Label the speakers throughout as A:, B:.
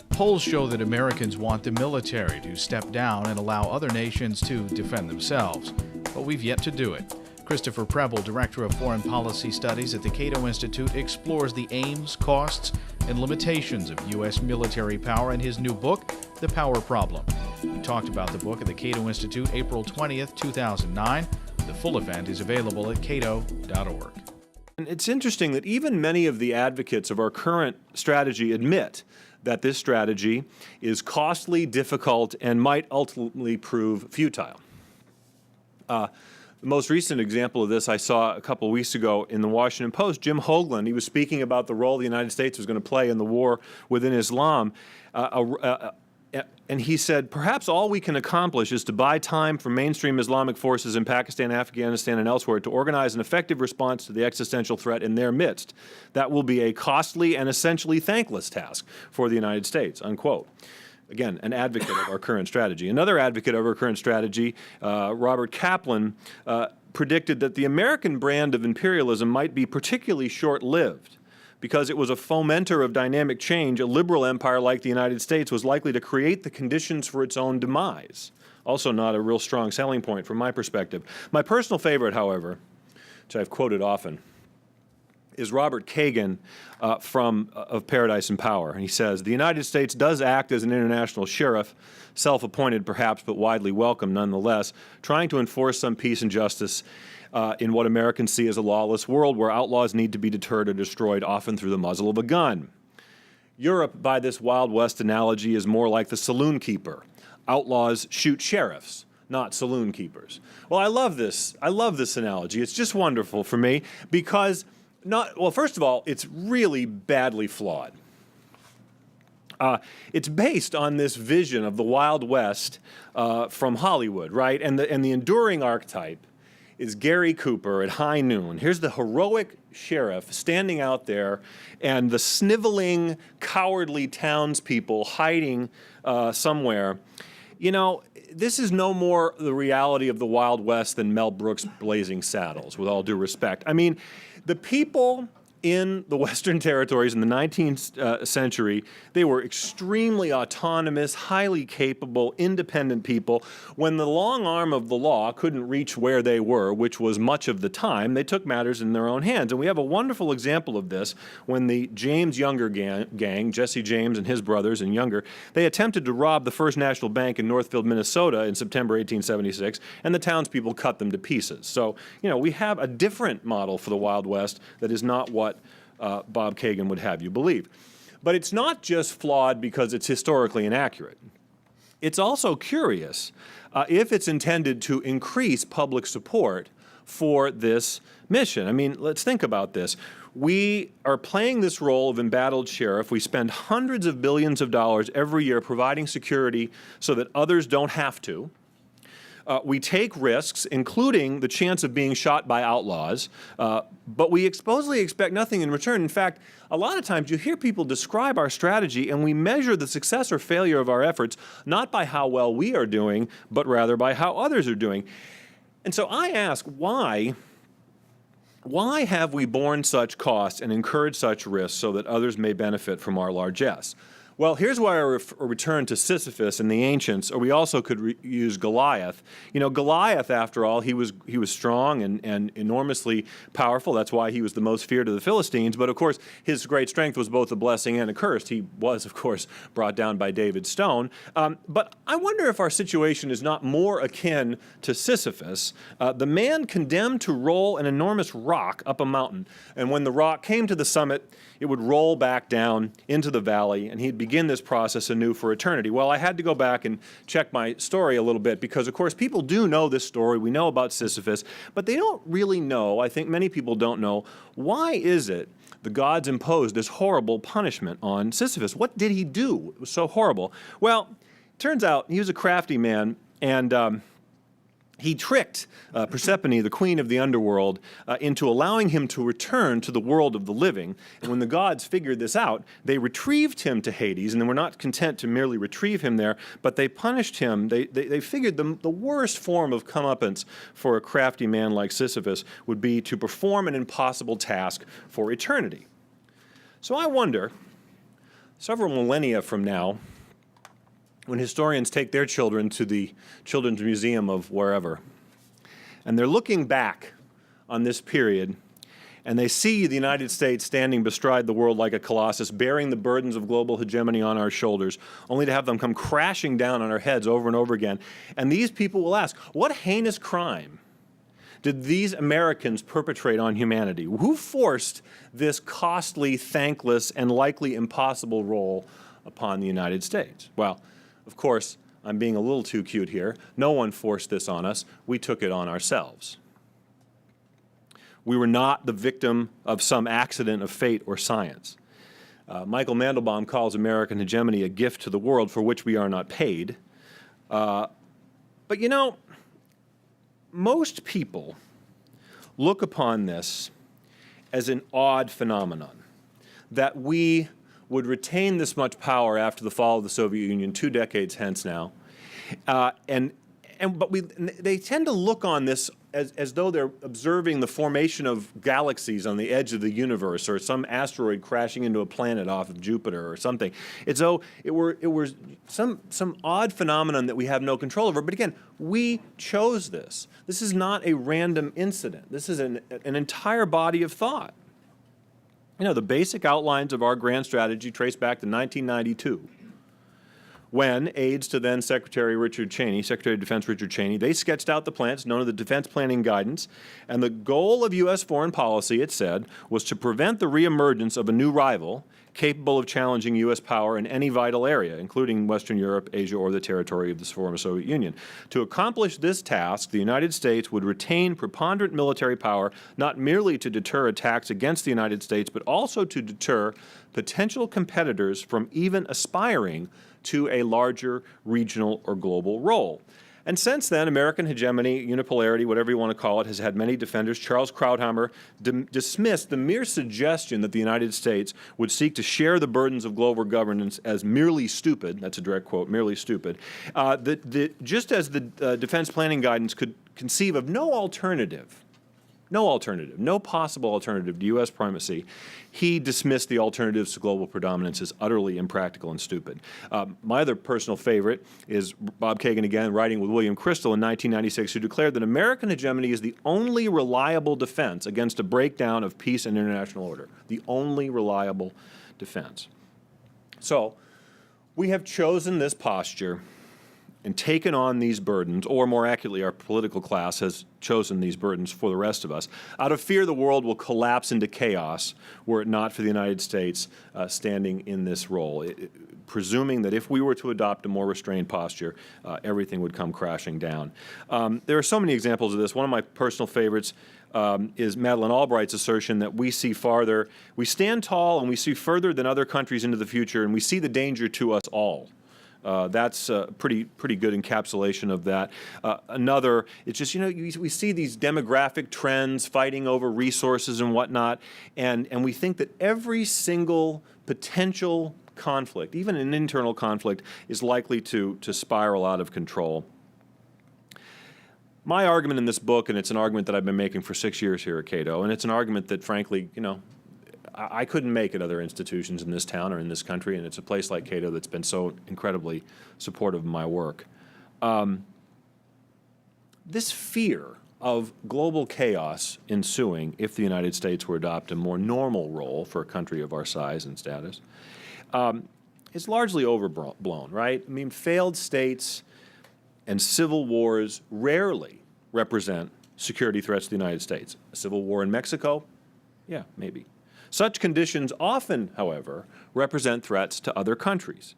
A: Polls show that Americans want the military to step down and allow other nations to defend themselves, but we've yet to do it. Christopher Preble, Director of Foreign Policy Studies at the Cato Institute, explores the aims, costs, and limitations of U.S. military power in his new book, The Power Problem. He talked about the book at the Cato Institute April 20th, 2009. The full event is available at cato.org.
B: And it's interesting that even many of the advocates of our current strategy admit that this strategy is costly, difficult, and might ultimately prove futile. The most recent example of this I saw a couple weeks ago in the Washington Post. Jim Hoagland, he was speaking about the role the United States was going to play in the war within Islam. And he said, perhaps all we can accomplish is to buy time for mainstream Islamic forces in Pakistan, Afghanistan, and elsewhere to organize an effective response to the existential threat in their midst. That will be a costly and essentially thankless task for the United States, unquote. Again, an advocate of our current strategy. Another advocate of our current strategy, Robert Kaplan, predicted that the American brand of imperialism might be particularly short-lived. Because it was a fomenter of dynamic change, a liberal empire like the United States was likely to create the conditions for its own demise. Also not a real strong selling point from my perspective. My personal favorite, however, which I've quoted often, is Robert Kagan of Paradise and Power. And he says, the United States does act as an international sheriff, self-appointed perhaps, but widely welcome nonetheless, trying to enforce some peace and justice in what Americans see as a lawless world where outlaws need to be deterred or destroyed, often through the muzzle of a gun. Europe, by this Wild West analogy, is more like the saloon keeper. Outlaws shoot sheriffs, not saloon keepers. Well, I love this. I love this analogy. It's just wonderful for me because, well, first of all, it's really badly flawed. It's based on this vision of the Wild West from Hollywood, right? And the enduring archetype is Gary Cooper at high noon. Here's the heroic sheriff standing out there and the sniveling, cowardly townspeople hiding somewhere. You know, this is no more the reality of the Wild West than Mel Brooks' Blazing Saddles, with all due respect. I mean, the people in the Western territories in the 19th century, they were extremely autonomous, highly capable, independent people. When the long arm of the law couldn't reach where they were, which was much of the time, they took matters in their own hands. And we have a wonderful example of this when the James Younger gang, Jesse James and his brothers and Younger, they attempted to rob the First National Bank in Northfield, Minnesota in September 1876, and the townspeople cut them to pieces. So, you know, we have a different model for the Wild West that is not what Bob Kagan would have you believe. But it's not just flawed because it's historically inaccurate. It's also curious if it's intended to increase public support for this mission. I mean, let's think about this. We are playing this role of embattled sheriff. We spend hundreds of billions of dollars every year providing security so that others don't have to. We take risks, including the chance of being shot by outlaws, but we supposedly expect nothing in return. In fact, a lot of times you hear people describe our strategy and we measure the success or failure of our efforts not by how well we are doing, but rather by how others are doing. And so I ask, why have we borne such costs and incurred such risks so that others may benefit from our largesse? Well, here's why I return to Sisyphus and the ancients, or we also could use Goliath. You know, Goliath, after all, he was strong and enormously powerful. That's why he was the most feared of the Philistines. But of course, his great strength was both a blessing and a curse. He was, of course, brought down by David's stone. But I wonder if our situation is not more akin to Sisyphus, the man condemned to roll an enormous rock up a mountain. And when the rock came to the summit, it would roll back down into the valley, and he'd begin this process anew for eternity. Well, I had to go back and check my story a little bit because, of course, people do know this story. We know about Sisyphus, but they don't really know, I think many people don't know, why is it the gods imposed this horrible punishment on Sisyphus? What did he do? It was so horrible. Well, it turns out he was a crafty man, and he tricked Persephone, the queen of the underworld, into allowing him to return to the world of the living. And when the gods figured this out, they retrieved him to Hades, and they were not content to merely retrieve him there, but they punished him. They figured the worst form of comeuppance for a crafty man like Sisyphus would be to perform an impossible task for eternity. So I wonder, several millennia from now, when historians take their children to the Children's Museum of wherever, and they're looking back on this period, and they see the United States standing bestride the world like a colossus, bearing the burdens of global hegemony on our shoulders, only to have them come crashing down on our heads over and over again. And these people will ask, what heinous crime did these Americans perpetrate on humanity? Who forced this costly, thankless, and likely impossible role upon the United States? Well, of course, I'm being a little too cute here. No one forced this on us. We took it on ourselves. We were not the victim of some accident of fate or science. Michael Mandelbaum calls American hegemony a gift to the world for which we are not paid. But you know, most people look upon this as an odd phenomenon, that we would retain this much power after the fall of the Soviet Union 2 decades hence now. But they tend to look on this as though they're observing the formation of galaxies on the edge of the universe, or some asteroid crashing into a planet off of Jupiter or something. It's though it were some odd phenomenon that we have no control over. But again, we chose this. This is not a random incident. This is an entire body of thought. You know, the basic outlines of our grand strategy trace back to 1992, when aides to then Secretary of Defense Richard Cheney, they sketched out the plans known as the Defense Planning Guidance, and the goal of U.S. foreign policy, it said, was to prevent the reemergence of a new rival capable of challenging U.S. power in any vital area, including Western Europe, Asia, or the territory of the former Soviet Union. To accomplish this task, the United States would retain preponderant military power, not merely to deter attacks against the United States, but also to deter potential competitors from even aspiring to a larger regional or global role. And since then, American hegemony, unipolarity, whatever you want to call it, has had many defenders. Charles Krauthammer dismissed the mere suggestion that the United States would seek to share the burdens of global governance as merely stupid. That's a direct quote, merely stupid. Just as the Defense Planning Guidance could conceive of no possible alternative to U.S. primacy, he dismissed the alternatives to global predominance as utterly impractical and stupid. My other personal favorite is Bob Kagan, again, writing with William Crystal in 1996, who declared that American hegemony is the only reliable defense against a breakdown of peace and international order. The only reliable defense. So, we have chosen this posture and taken on these burdens, or more accurately, our political class has chosen these burdens for the rest of us, out of fear the world will collapse into chaos were it not for the United States standing in this role, presuming that if we were to adopt a more restrained posture, everything would come crashing down. There are so many examples of this. One of my personal favorites is Madeleine Albright's assertion that we see farther, we stand tall and we see further than other countries into the future, and we see the danger to us all. That's a pretty good encapsulation of that. Another, it's just, you know, we see these demographic trends, fighting over resources and whatnot, and we think that every single potential conflict, even an internal conflict, is likely to spiral out of control. My argument in this book, and it's an argument that I've been making for 6 years here at Cato, and it's an argument that, frankly, you know, I couldn't make at other institutions in this town or in this country, and it's a place like Cato that's been so incredibly supportive of my work. This fear of global chaos ensuing if the United States were to adopt a more normal role for a country of our size and status is largely overblown, right? I mean, failed states and civil wars rarely represent security threats to the United States. A civil war in Mexico? Yeah, maybe. Such conditions often, however, represent threats to other countries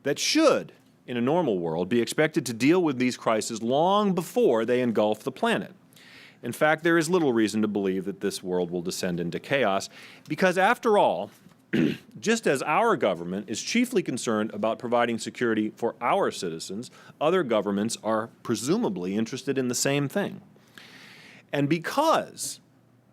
B: that should, in a normal world, be expected to deal with these crises long before they engulf the planet. In fact, there is little reason to believe that this world will descend into chaos because, after all, Just as our government is chiefly concerned about providing security for our citizens, other governments are presumably interested in the same thing. And because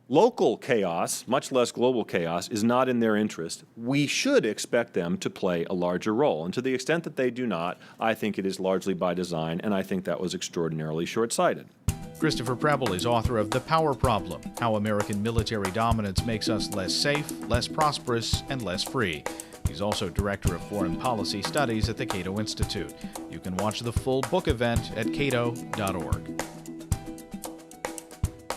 B: local chaos, much less global chaos, is not in their interest, we should expect them to play a larger role. And to the extent that they do not, I think it is largely by design, and I think that was extraordinarily short-sighted.
A: Christopher Preble is author of The Power Problem: How American Military Dominance Makes Us Less Safe, Less Prosperous, and Less Free. He's also Director of Foreign Policy Studies at the Cato Institute. You can watch the full book event at cato.org.